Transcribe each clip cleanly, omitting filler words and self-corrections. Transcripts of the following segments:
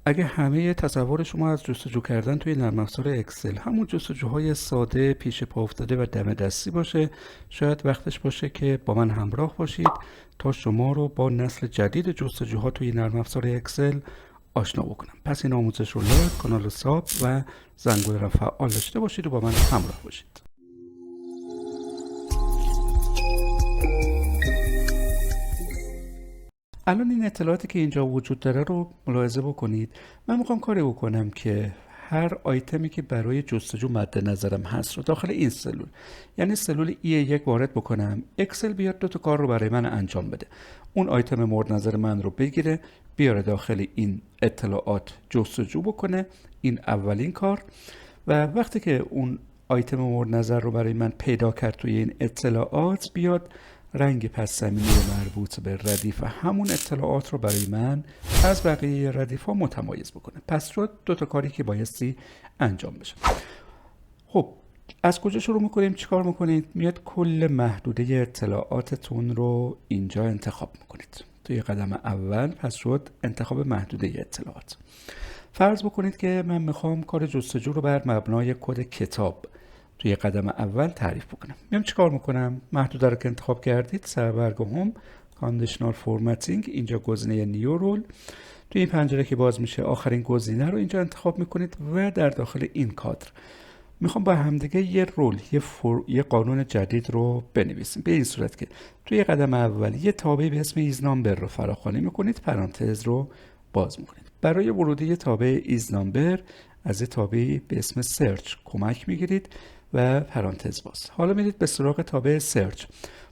اگه همه تصور شما از جستجو کردن توی نرم افزار اکسل همون جستجوهای ساده پیش پا افتاده و دم دستی باشه، شاید وقتش باشه که با من همراه باشید تا شما رو با نسل جدید جستجوها توی نرم افزار اکسل آشنا بکنم. پس این آموزش رو لایک، کانال رو ساب و زنگوله رو فعال داشته باشید و با من همراه باشید. الان این اطلاعاتی که اینجا وجود داره رو ملاحظه بکنید. من میخوام کاری بکنم که هر آیتمی که برای جستجو مد نظرم هست رو داخل این سلول، یعنی سلول E1 وارد بکنم. اکسل بیاد دو تا کار رو برای من انجام بده. اون آیتم مورد نظر من رو بگیره، بیاره داخل این اطلاعات جستجو بکنه. این اولین کار. و وقتی که اون آیتم مورد نظر رو برای من پیدا کرد توی این اطلاعات، بیاد رنگ پس زمینه مربوط به ردیف همون اطلاعات رو برای من از بقیه ردیف ها متمایز بکنه. پس شد دو تا کاری که بایستی انجام بشه. خب از کجا شروع میکنیم؟ چیکار میکنید؟ میاد کل محدوده اطلاعاتتون رو اینجا انتخاب میکنید توی قدم اول. پس شد انتخاب محدوده اطلاعات. فرض بکنید که من میخوام کار جستجو رو بر مبنای کد کتاب توی قدم اول تعریف بکنم. میام چیکار میکنم؟ محدوده رو که انتخاب کردید، سربرگ هم کاندیشنال فورمتینگ، اینجا گزینه نیو رول، توی این پنجره که باز میشه آخرین گزینه رو اینجا انتخاب میکنید و در داخل این کادر میخوام با همدیگه یه رول، یه قانون جدید رو بنویسیم. به این صورت که توی قدم اول یه تابع به اسم ایز نامبر رو فراخوانی میکنید، پرانتز رو باز میکنید. برای ورود یه تابع ایز نامبر از یه تابعی به اسم سرچ کمک میگیرید و پرانتز باز. حالا میرید به سراغ تابع سرچ.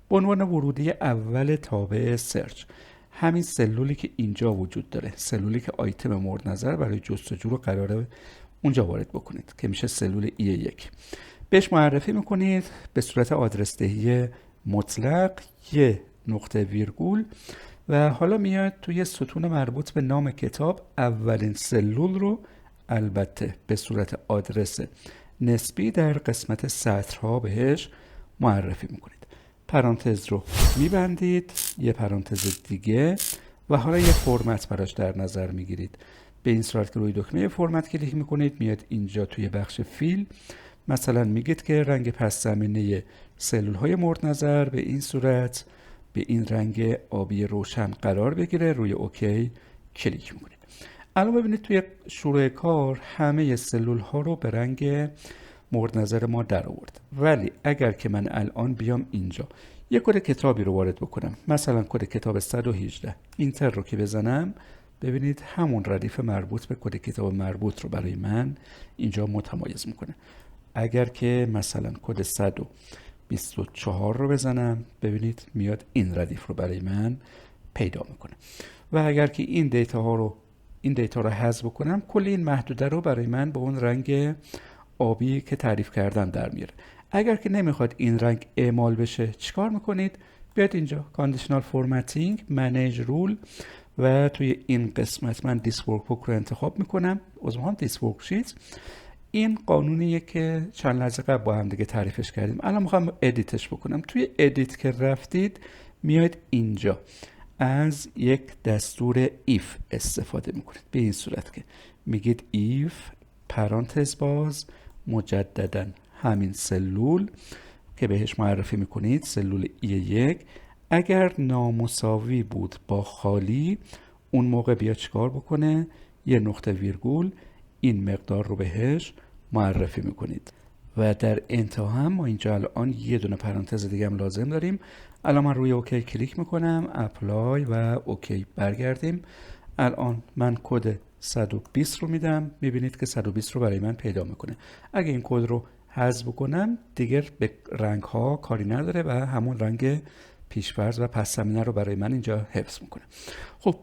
به عنوان ورودی اول تابع سرچ همین سلولی که اینجا وجود داره، سلولی که آیتم مورد نظر برای جستجو رو قراره اونجا وارد بکنید که میشه سلول E1. بهش معرفی میکنید به صورت آدرس دهی مطلق یه نقطه ویرگول و حالا میاد توی ستون مربوط به نام کتاب اولین سلول رو البته به صورت آدرس نسبی در قسمت سطرها بهش معرفی میکنید. پرانتز رو میبندید، یه پرانتز دیگه و حالا یه فرمت براش در نظر میگیرید. به این صورت که روی دکمه فرمت کلیک میکنید، میاد اینجا توی بخش فیل مثلا میگید که رنگ پس زمینه سلول های مورد نظر به این صورت به این رنگ آبی روشن قرار بگیره. روی اوکی کلیک میکنید. الان ببینید توی شروع کار همه سلول ها رو به رنگ مورد نظر ما در آورد. ولی اگر که من الان بیام اینجا یک کد کتابی رو وارد بکنم، مثلا کد کتاب 118، اینتر رو که بزنم، ببینید همون ردیف مربوط به کد کتاب مربوط رو برای من اینجا متمایز میکنه. اگر که مثلا کد 124 رو بزنم، ببینید میاد این ردیف رو برای من پیدا میکنه. و اگر که این دیتا رو حذف بکنم، کل این محدوده رو برای من به اون رنگ آبی که تعریف کردم در میاره. اگر که نمیخواد این رنگ اعمال بشه، چیکار میکنید؟ بیاد اینجا کاندیشنال فورمتینگ، منیج رول و توی این قسمت من دیس ورک بوک رو انتخاب میکنم. دیس ورک شیت. این قانونیه که چند لحظه قبل با هم دیگه تعریفش کردیم. الان میخوام ادیتش بکنم. توی ادیت که رفتید، میاد اینجا از یک دستور if استفاده میکنید. به این صورت که میگید if پرانتز باز مجددا همین سلول که بهش معرفی میکنید سلول E1 اگر نامساوی بود با خالی، اون موقع بیا چیکار بکنه؟ یه نقطه ویرگول این مقدار رو بهش معرفی میکنید. و در انتها هم ما اینجا الان یه دونه پرانتز دیگه هم لازم داریم. الان من روی اوکی کلیک میکنم، اپلای و اوکی. برگردیم. الان من کد 120 رو میدم، میبینید که 120 رو برای من پیدا میکنه. اگه این کد رو حذف کنم دیگه به رنگ ها کاری نداره و همون رنگ پیشفرض و پس زمینه رو برای من اینجا حفظ میکنه. خب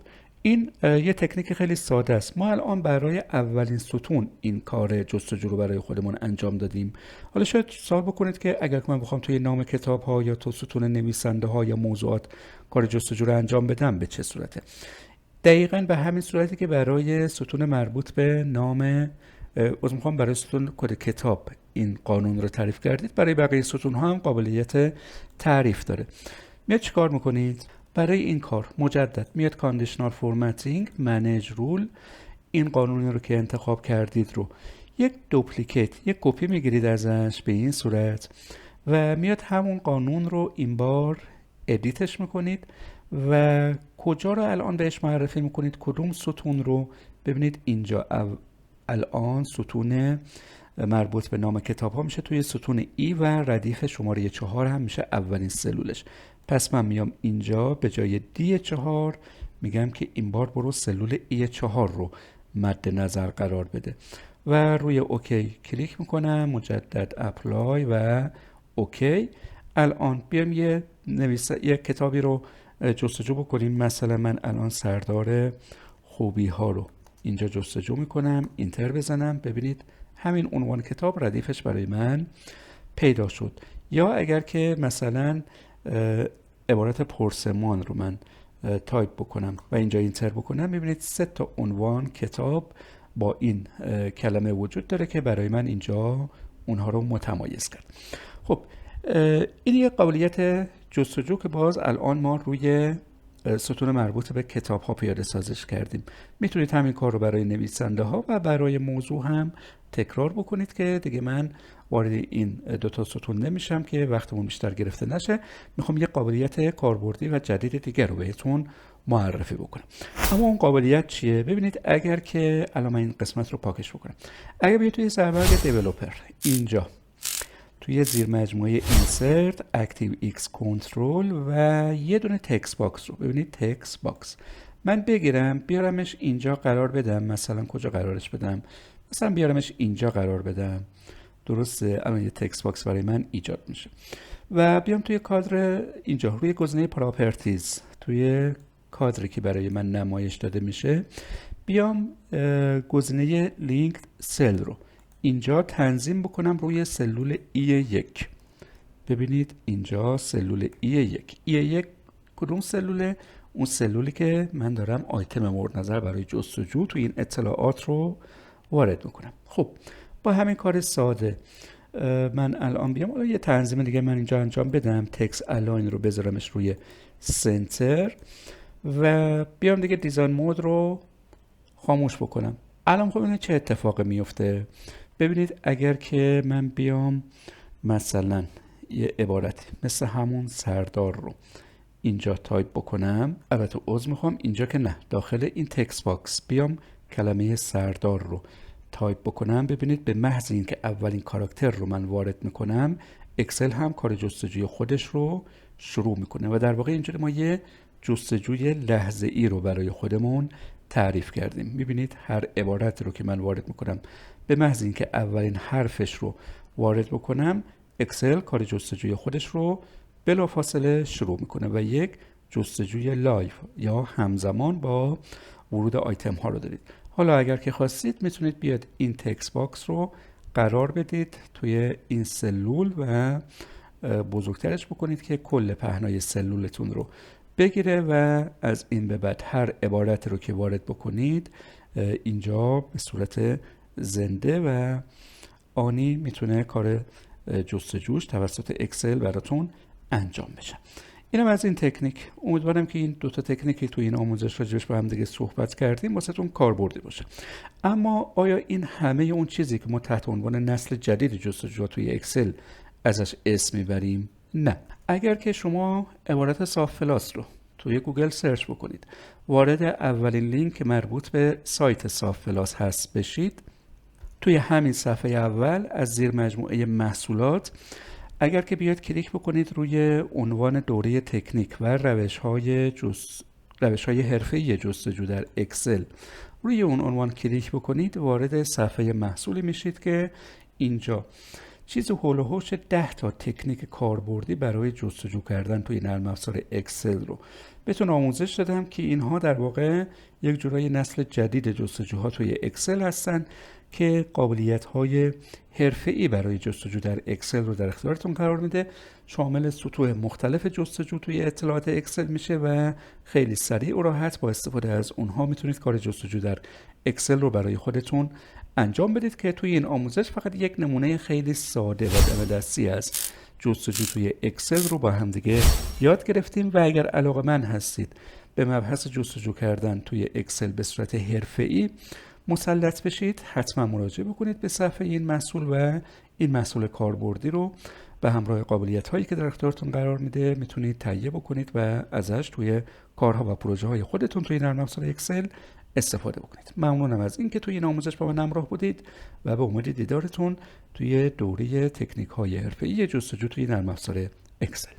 این یه تکنیک خیلی ساده است. ما الان برای اولین ستون این کار جستجو رو برای خودمون انجام دادیم. حالا شاید سوال بکنید که اگر من بخوام توی نام کتاب ها یا تو ستون نویسنده ها یا موضوعات کار جستجو رو انجام بدم، به چه صورته؟ دقیقاً به همین صورتی که برای ستون مربوط به نام برای ستون کد کتاب این قانون رو تعریف کردید، برای بقیه ستون ها هم قابلیت تعریف داره. میاد چیکار میکنید؟ برای این کار مجدد میاد کاندیشنال فورمتینگ، منیج رول، این قانونی رو که انتخاب کردید رو یک دوپلیکیت، یک کپی میگیرید ازش به این صورت و میاد همون قانون رو این بار ادیتش میکنید و کجا رو الان بهش معرفی میکنید، کدوم ستون رو. ببینید اینجا الان ستون مربوط به نام کتاب ها میشه توی ستون ای و ردیف شماره 4 هم میشه اولین سلولش. پس من میام اینجا به جای دی 4 میگم که این بار برو سلول ای 4 رو مد نظر قرار بده و روی اوکی کلیک میکنم، مجدد اپلای و اوکی. الان بیام یه کتابی رو جستجو بکنیم. مثلا من الان سردار خوبی ها رو اینجا جستجو میکنم، اینتر بزنم، ببینید همین عنوان کتاب ردیفش برای من پیدا شد. یا اگر که مثلا عبارت پرسمان رو من تایپ بکنم و اینجا اینتر بکنم، میبینید 3 تا عنوان کتاب با این کلمه وجود داره که برای من اینجا اونها رو متمایز کرد. خب این یک قابلیت جستجو که باز الان ما روی ستون مربوط به کتاب ها پیاده سازش کردیم. میتونید همین کار رو برای نویسنده ها و برای موضوع هم تکرار بکنید که دیگه من وارد این 2 تا ستون نمیشم که وقتمون بیشتر گرفته نشه. میخوام یه قابلیت کاربردی و جدید دیگر رو بهتون معرفی بکنم. اما اون قابلیت چیه؟ ببینید اگر که الان من این قسمت رو پاکش بکنم، اگر بیاید توی زربرگ دیولپر اینجا توی زیر مجموعه Insert ActiveX Control و یه دونه تکست باکس رو ببینید، تکست باکس من بگیرم بیارمش اینجا قرار بدم. مثلا کجا قرارش بدم؟ مثلا بیارمش اینجا قرار بدم. درسته؟ الان یه تکست باکس برای من ایجاد میشه و بیام توی کادر اینجا روی گزینه پراپرتیز، توی کادری که برای من نمایش داده میشه، بیام گزینه لینک سل رو اینجا تنظیم بکنم روی سلول E1. ببینید اینجا سلول E1 کدوم سلوله؟ اون سلولی که من دارم آیتم مورد نظر برای جستجو توی این اطلاعات رو وارد میکنم. خب با همین کار ساده من الان بیام حالا یه تنظیم دیگه من اینجا انجام بدم. تکست الاین رو بذارمش روی سنتر و بیام دیگه دیزاین مود رو خاموش بکنم. الان خب اینه چه اتفاقی میفته؟ ببینید اگر که من بیام مثلا یه عبارتی مثل همون سردار رو اینجا تایپ بکنم، البته عذر میخوام اینجا که نه، داخل این تکست باکس بیام کلمه سردار رو تایپ بکنم، ببینید به محض اینکه اولین کاراکتر رو من وارد میکنم، اکسل هم کار جستجوی خودش رو شروع میکنه و در واقع اینجوری ما یه جستجوی لحظه ای رو برای خودمون تعریف کردیم. میبینید هر عبارت رو که من وارد میکنم، به محض اینکه اولین حرفش رو وارد بکنم، اکسل کار جستجوی خودش رو بلافاصله شروع میکنه و یک جستجوی لایف یا همزمان با ورود آیتم ها رو دارید. حالا اگر که خواستید میتونید بیاد این تکست باکس رو قرار بدید توی این سلول و بزرگترش بکنید که کل پهنای سلولتون رو بگیره و از این به بعد هر عبارت رو که وارد بکنید اینجا به صورت زنده و آنی میتونه کار جستجوش توسط اکسل براتون انجام بشه. اینم از این تکنیک. امیدوارم که این 2 تا تکنیکی تو این آموزش راجبش با هم دیگه صحبت کردیم واسهتون کاربردی باشه. اما آیا این همه اون چیزی که ما تحت عنوان نسل جدید جستجو توی اکسل ازش اسم میبریم؟ نه. اگر که شما عبارت صاف فلاس رو توی گوگل سرچ بکنید، وارد اولین لینک مربوط به سایت صاف فلاس هست بشید، توی همین صفحه اول از زیر مجموعه محصولات اگر که بیاید کلیک بکنید روی عنوان دوره تکنیک و روش‌های حرفه‌ای جستجو در اکسل، روی اون عنوان کلیک بکنید، وارد صفحه محصولی میشید که اینجا چیز هول و هوش 10 تا تکنیک کاربردی برای جستجو کردن توی نرم افزار اکسل رو بهتون آموزش دادم که اینها در واقع یک جورای نسل جدید جستجوها توی اکسل هستن که قابلیت‌های حرفه‌ای برای جستجو در اکسل رو در اختیارتون قرار میده. شامل سطوح مختلف جستجو توی اطلاعات اکسل میشه و خیلی سریع و راحت با استفاده از اونها میتونید کار جستجو در اکسل رو برای خودتون انجام بدید که توی این آموزش فقط یک نمونه خیلی ساده و دم دستی از جستجو توی اکسل رو با هم دیگه یاد گرفتیم و اگر علاقه‌مند هستید به مبحث جستجو کردن توی اکسل به صورت حرفه‌ای، مسلط بشید حتما مراجعه بکنید به صفحه این محصول و این محصول کاربردی رو به همراه قابلیت هایی که در اختیارتون قرار میده میتونید تهیه بکنید و ازش توی کارها و پروژه های خودتون توی نرم افزار اکسل استفاده بکنید. ممنونم از اینکه توی این آموزش با من همراه بودید و به امید دیدارتون توی دوره تکنیک های حرفه‌ای جستجو توی نرم افزار اکسل.